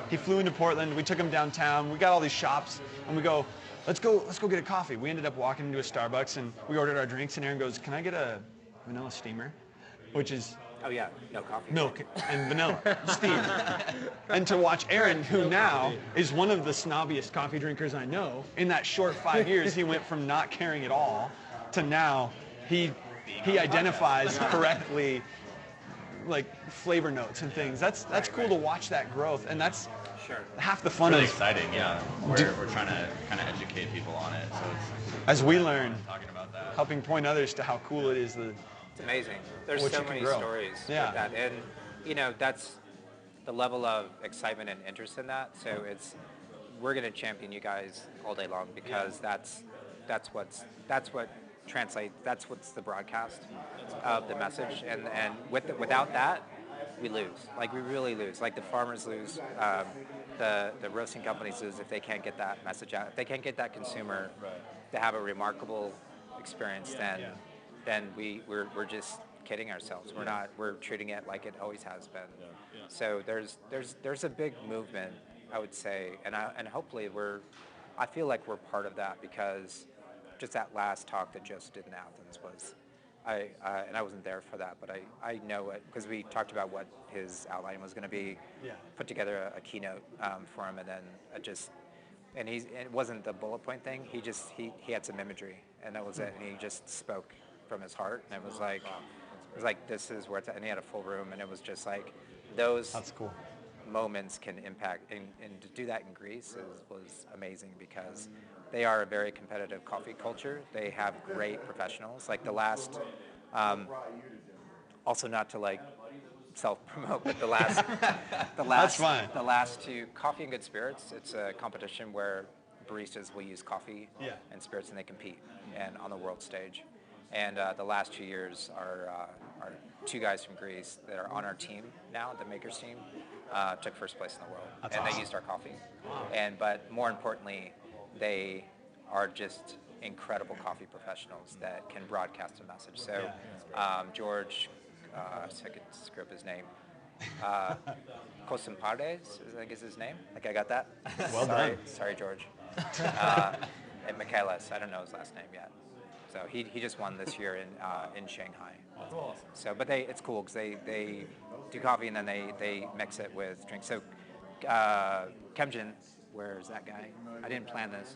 he flew into Portland, we took him downtown, we got all these shops, and we go, let's go get a coffee. We ended up walking into a Starbucks and we ordered our drinks, and Aaron goes, can I get a vanilla steamer? Which is oh yeah, no coffee. milk and vanilla steamed. And to watch Aaron, who now is one of the snobbiest coffee drinkers I know, in that short 5 years, he went from not caring at all to now he identifies correctly, like flavor notes and things. That's cool to watch that growth, and that's half the fun Really of exciting, yeah. We're trying to kind of educate people on it, so it's as we learn, talking about that. helping point others to how cool it is. It's amazing. There's What so you can many grow. stories Yeah. with that, and that's the level of excitement and interest in that. So we're going to champion you guys all day long, because that's what translates. That's what's the broadcast of the message, and without that, we lose. Like, we really lose. Like, the farmers lose. The roasting companies lose if they can't get that message out. If they can't get that consumer to have a remarkable experience, then we're just kidding ourselves. We're treating it like it always has been. So there's a big movement, I would say, and hopefully I feel like we're part of that, because just that last talk that Joseph did in Athens was, and I wasn't there for that, but I know it because we talked about what his outline was going to be. Put together a keynote for him, and then it wasn't the bullet point thing. He had some imagery, and that was it. And he just spoke from his heart, and it was like this is where it's at. And he had a full room, and it was just like those. That's cool. Moments can impact, and to do that in Greece was amazing, because they are a very competitive coffee culture. They have great professionals. Like the last, also not to like self-promote, but the That's fine. the last two, Coffee and Good Spirits. It's a competition where baristas will use coffee and spirits, and they compete and on the world stage. And the last 2 years are two guys from Greece that are on our team now, the makers team, took first place in the world. That's and awesome. they used our coffee. But more importantly, they are just incredible coffee professionals that can broadcast a message. So George, I could screw up his name, Kosimpades, I think is his name. Like, I got that? Well done. Sorry, George. And Michaelis, I don't know his last name yet. So he just won this year in Shanghai. That's awesome. So, but it's cool because they do coffee and then they mix it with drinks. So Kemjin, where's that guy? I didn't plan this.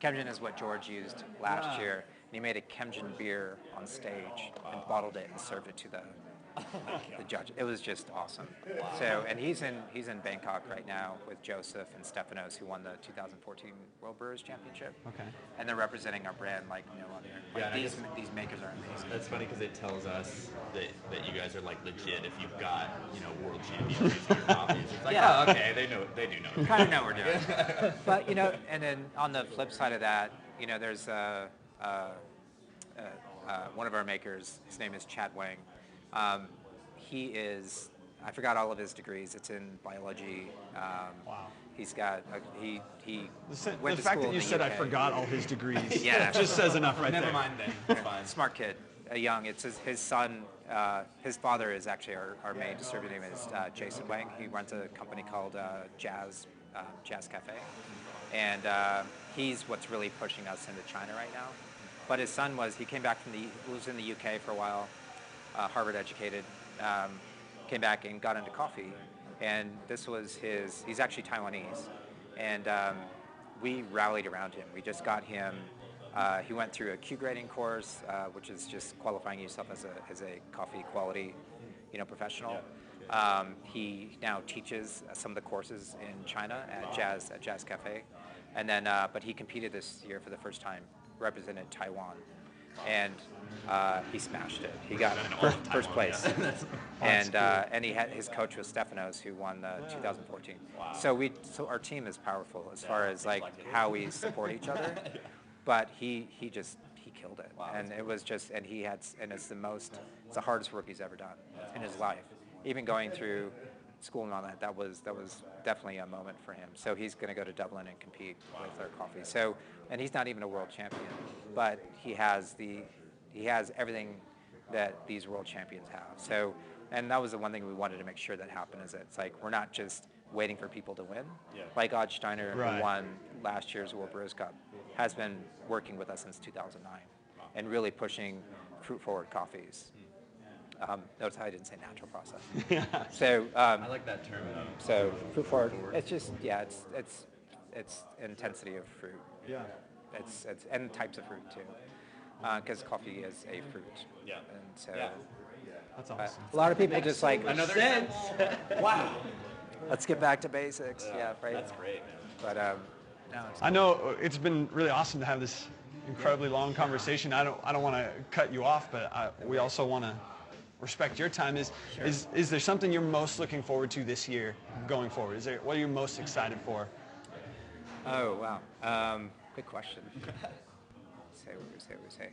Kemjin is what George used last year. And he made a Kemjin beer on stage and bottled it and served it to the judge. It was just awesome. So, and he's in Bangkok right now with Joseph and Stefanos, who won the 2014 World Brewers Championship. Okay. And they're representing our brand like no other. Like, Yeah, and I these makers are amazing. That's funny because it tells us that you guys are like legit if you've got, world champions using your copies. It's like, oh, okay, they do know. Kind of know what we're doing. But, and then on the flip side of that, there's one of our makers, his name is Chad Wang. He is, I forgot all of his degrees. It's in biology. Wow. He's got, he The went to fact school that in you the said I UK. forgot all his degrees Yeah. just says enough right Never there. mind then. It's fine. Smart kid, young. It's his son, his father is actually our main distributor. Name is Jason Wang. He runs a company called Jazz Cafe. And he's what's really pushing us into China right now. But his son he came back he was in the UK for a while, Harvard educated, came back and got into coffee. And this was he's actually Taiwanese. And we rallied around him. We just got him, he went through a Q grading course, which is just qualifying yourself as a coffee quality professional. He now teaches some of the courses in China at Jazz Cafe, and then but he competed this year for the first time, represented Taiwan, and he smashed it. He got first place, and his coach was Stefanos, who won the 2014. Wow. So our team is powerful as far as like how we support each other, but he killed it, and it was just it's the hardest work he's ever done in his life. Even going through school and all that was definitely a moment for him. So he's going to go to Dublin and compete with our coffee. So, and he's not even a world champion, but he has everything that these world champions have. So, and that was the one thing we wanted to make sure that happened, is it's like we're not just waiting for people to win. Yeah. Like Odd Steiner, Right. who won last year's World Brewers Cup, has been working with us since 2009 and really pushing fruit-forward coffees. Notice how I didn't say natural process. So I like that term though. so fruit forward. It's just it's intensity of fruit. Yeah. It's and types of fruit too, because coffee is a fruit. Yeah. And so That's awesome. a lot of people just like Another sense. Wow. let's get back to basics. Yeah, right. That's great, man. But no, it's I know it's been really awesome to have this incredibly long conversation. I don't want to cut you off, but we also want to respect your time. Is there something you're most looking forward to this year going forward? What are you most excited for? Oh, wow. Good question. Say what we say.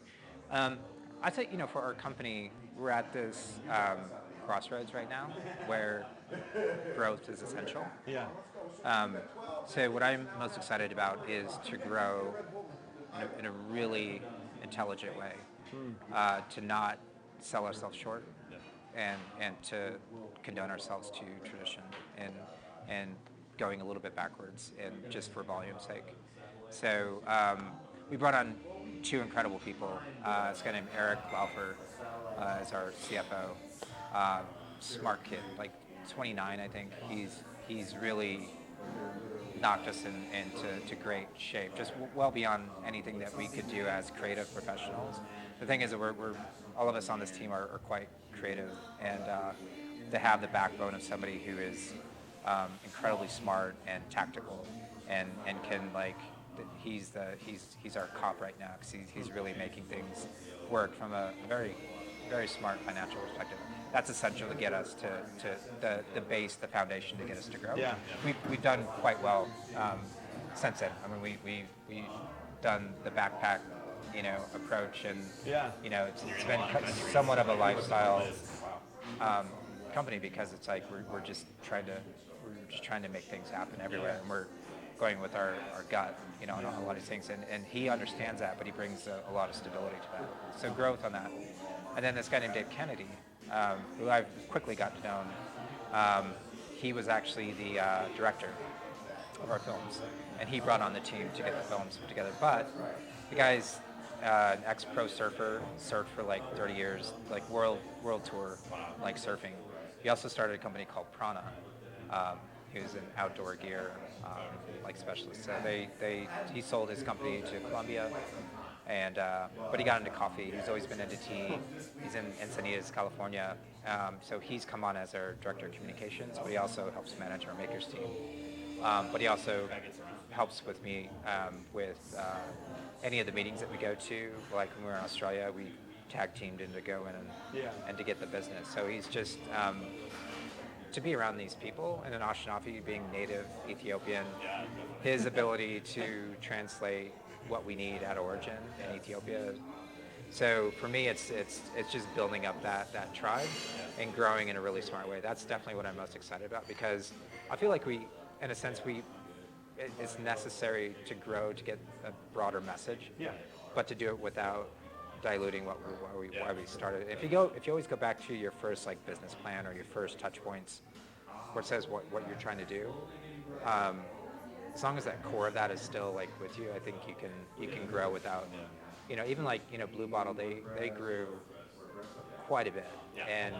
I think, for our company, we're at this crossroads right now where growth is essential. Yeah. So what I'm most excited about is to grow in a really intelligent way, to not sell ourselves short, and to condone ourselves to tradition and going a little bit backwards and just for volume's sake. So we brought on two incredible people. This guy named Eric Laufer is our CFO. Smart kid, like 29, I think. He's really knocked us into great shape, just well beyond anything that we could do as creative professionals. The thing is that we're all of us on this team are quite creative, and to have the backbone of somebody who is incredibly smart and tactical, and can he's our cop right now, because he's really making things work from a very, very smart financial perspective. That's essential to get us to the base, the foundation to get us to grow. Yeah. We've done quite well since then. I mean, we've done the backpack, approach, and Yeah. It's been somewhat of a lifestyle company, because it's like we're just trying to make things happen everywhere, and we're going with our gut, on a lot of things, and he understands that, but he brings a lot of stability to that. So growth on that. And then this guy named Dave Kennedy, who I've quickly gotten to know. He was actually the director of our films, and he brought on the team to get the films put together. But the guy's an ex-pro surfer, surfed for like 30 years, like world tour, like surfing. He also started a company called Prana. He was an outdoor gear specialist. So he sold his company to Colombia, and but he got into coffee. He's always been into tea. He's in Encinitas, California. So he's come on as our director of communications, but he also helps manage our makers team. But he also helps with me with any of the meetings that we go to. Like when we were in Australia, we tag teamed in to go in and to get the business. So he's just to be around these people, and then Ashkenazi being native Ethiopian, his ability to translate what we need at origin in Ethiopia. So for me, it's just building up that tribe and growing in a really smart way. That's definitely what I'm most excited about, because I feel like we, in a sense, it's necessary to grow to get a broader message, but to do it without diluting why we started. If you always go back to your first business plan or your first touch points, where it says what you're trying to do, as long as that core of that is still with you, I think you can grow without, even Blue Bottle, they grew quite a bit, and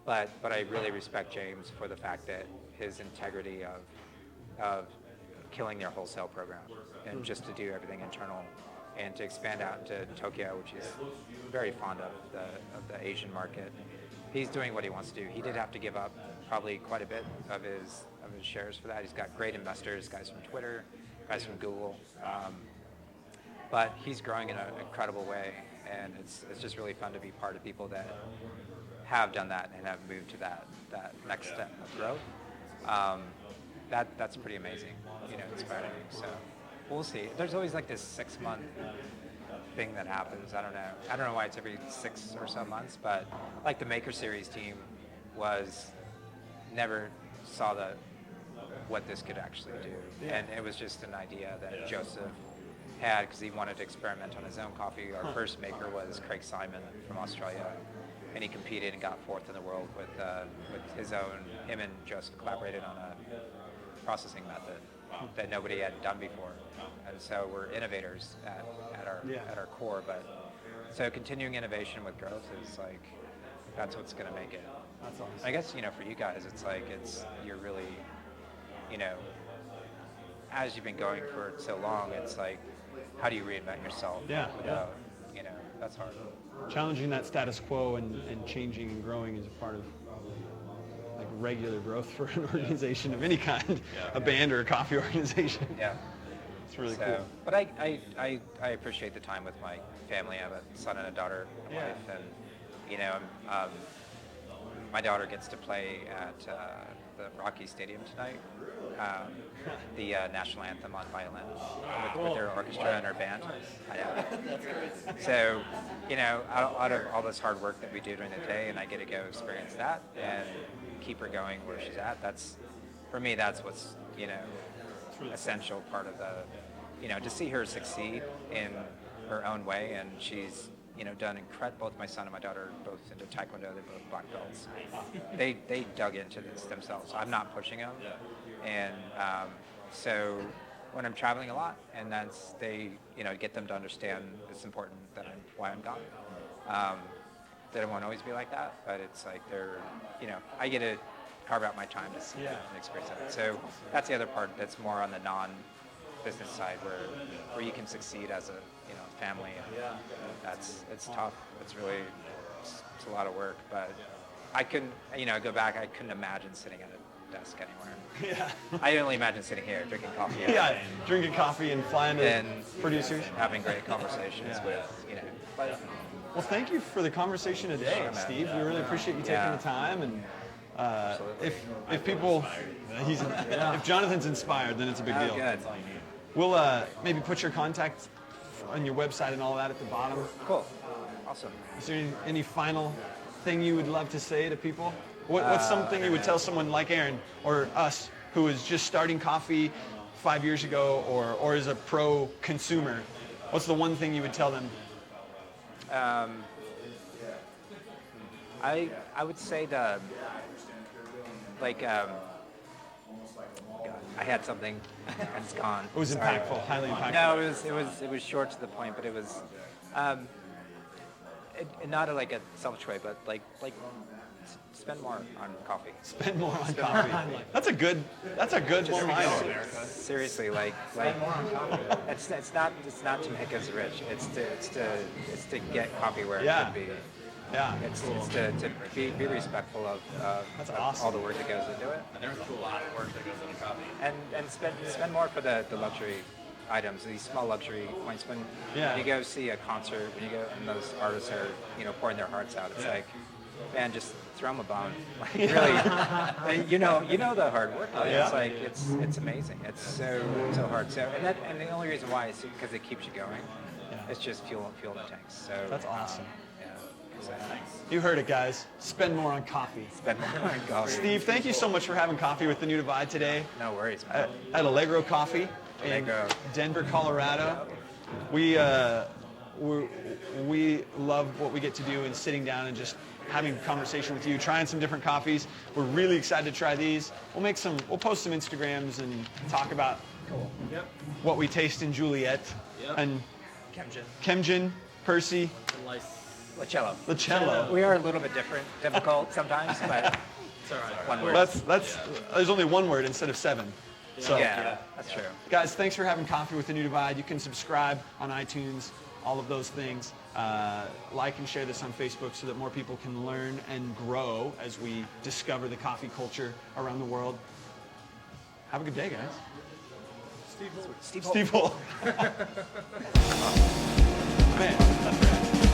but I really respect James for the fact that his integrity of killing their wholesale program and just to do everything internal, and to expand out to Tokyo, which is very fond of the Asian market. he's doing what he wants to do. He did have to give up probably quite a bit of his shares for that. He's got great investors, guys from Twitter, guys from Google, but he's growing in an incredible way, and it's just really fun to be part of people that have done that and have moved to that next step of growth. That's pretty amazing, inspiring. So we'll see. There's always like this 6-month thing that happens. I don't know why it's every 6 or so months, but like the Maker Series team never saw what this could actually do, and it was just an idea that Joseph had because he wanted to experiment on his own coffee. Our first maker was Craig Simon from Australia, and he competed and got 4th in the world with his own. Him and Joseph collaborated on a processing method that nobody had done before, and so we're innovators at our core. But so continuing innovation with growth is like that's what's going to make it. That's awesome. I guess for you guys, it's like you're really, as you've been going for so long, it's like how do you reinvent yourself? Without, that's hard. Challenging that status quo and changing and growing is a part of like regular growth for an organization of any kind, a band or a coffee organization. Yeah. It's really cool. But I appreciate the time with my family. I have a son and a daughter and a wife, and my daughter gets to play at the Rocky Stadium tonight, the national anthem on violin with their orchestra and her band. I know. So, out of all this hard work that we do during the day, and I get to go experience that and keep her going where she's at. For me, that's what's essential part of the, to see her succeed in her own way, and she's done incredible. Both my son and my daughter are both into Taekwondo. They're both black belts. They dug into this themselves. I'm not pushing them, and so when I'm traveling a lot, and get them to understand it's important why I'm gone. That it won't always be like that, but it's like I get to carve out my time to see and experience that. So that's the other part that's more on the non-business side where you can succeed as a family, and it's tough. It's a lot of work, but I couldn't go back. I couldn't imagine sitting at a desk anywhere. Yeah. I only imagine sitting here drinking coffee. Yeah, drinking coffee and flying to producers, having great conversations with Well, thank you for the conversation today, Sure, Steve. We really appreciate you taking the time, and if people, if Jonathan's inspired, then it's a big deal. Good. We'll maybe put your contact on your website and all that at the bottom. Cool. Awesome. Is there any final thing you would love to say to people? What's something you would tell someone like Aaron or us who is just starting coffee 5 years ago or is a pro consumer? What's the one thing you would tell them? I would say I had something and it's gone. It was Sorry. impactful, highly impactful. No, it was short to the point, but it was not like a selfish way, but like spend more on coffee. Spend more on coffee. That's a good one-liner. Seriously, like it's not to make us rich. It's to get coffee where it should be. Yeah. It's to be respectful of That's of awesome. all the work that goes into it. And there's a lot of work that goes into coffee. And spend more for the luxury items, these small luxury points. When you go see a concert, when you go and those artists are pouring their hearts out, it's like, man, just throw them a bone. Like really, you know the hard work. It's like it's amazing. It's so hard. So and the only reason why is because it keeps you going. It's just fuel in the tanks. So That's awesome. So, You heard it, guys. Spend more on coffee. spend more on coffee. Steve, thank you so much for having coffee with The New Divide today No worries, man. at Allegro Coffee in Allegro. Denver, Colorado. We love what we get to do and sitting down and just having a conversation with you, trying some different coffees. We're really excited to try these. We'll post some Instagrams and talk about what we taste in Juliet and Kemjin, Percy, Licello. We are a little bit difficult sometimes, but it's all right. One word. That's there's only one word instead of 7. So Yeah, that's true. guys, thanks for having coffee with The New Divide. You can subscribe on iTunes, all of those things. Like and share this on Facebook so that more people can learn and grow as we discover the coffee culture around the world. Have a good day, guys. Steve Holt. Steve Holt. Steve Holt. Man, that's right.